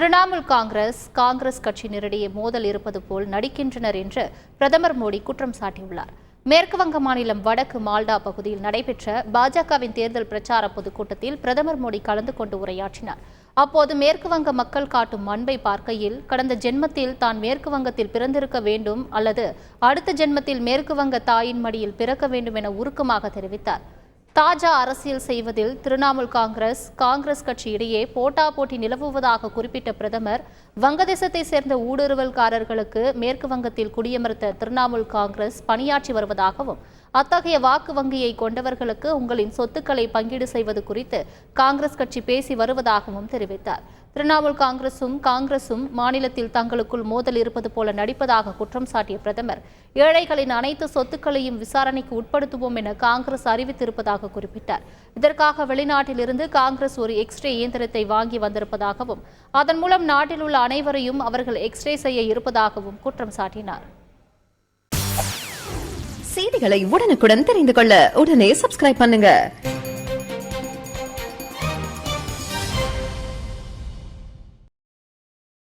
திரிணாமுல் காங்கிரஸ் கட்சியினரிடையே மோதல் இருப்பது போல் நடிக்கின்றனர் என்று பிரதமர் மோடி குற்றம் சாட்டியுள்ளார். மேற்குவங்க மாநிலம் வடக்கு மால்டா பகுதியில் நடைபெற்ற பாஜகவின் தேர்தல் பிரச்சார பொதுக்கூட்டத்தில் பிரதமர் மோடி கலந்து கொண்டு உரையாற்றினார். அப்போது மேற்குவங்க மக்கள் காட்டும் அன்பை பார்க்கையில் கடந்த ஜென்மத்தில் தான் மேற்குவங்கத்தில் பிறந்திருக்க வேண்டும் அல்லது அடுத்த ஜென்மத்தில் மேற்குவங்க தாயின் மடியில் பிறக்க வேண்டும் என உருக்கமாக தெரிவித்தார். தாஜா அரசியல் செய்வதில் திரிணாமுல் காங்கிரஸ் கட்சி இடையே போட்டி நிலவுவதாக குறிப்பிட்ட பிரதமர், வங்கதேசத்தை சேர்ந்த ஊடுருவல்காரர்களுக்கு மேற்கு வங்கத்தில் குடியமர்த்த திரிணாமுல் காங்கிரஸ் பணியாற்றி வருவதாகவும், அத்தகைய வாக்கு வங்கியை கொண்டவர்களுக்கு உங்களின் சொத்துக்களை பங்கீடு செய்வது குறித்து காங்கிரஸ் கட்சி பேசி வருவதாகவும் தெரிவித்தார். திரிணாமுல் காங்கிரசும் மாநிலத்தில் தங்களுக்குள் மோதல் இருப்பது போல நடிப்பதாக குற்றம் சாட்டிய பிரதமர், ஏழைகளின் அனைத்து சொத்துக்களையும் விசாரணைக்கு உட்படுத்துவோம் என காங்கிரஸ் அறிவித்திருப்பதாக குறிப்பிட்டார். இதற்காக வெளிநாட்டிலிருந்து காங்கிரஸ் ஒரு எக்ஸ்ரே இயந்திரத்தை வாங்கி வந்திருப்பதாகவும், அதன் மூலம் நாட்டில் உள்ள அனைவரையும் அவர்கள் எக்ஸ்ரே செய்ய இருப்பதாகவும் குற்றம் சாட்டினார். செய்திகளை உடனுக்குடன் தெரிந்து கொள்ள உடனே சப்ஸ்கிரைப் பண்ணுங்க.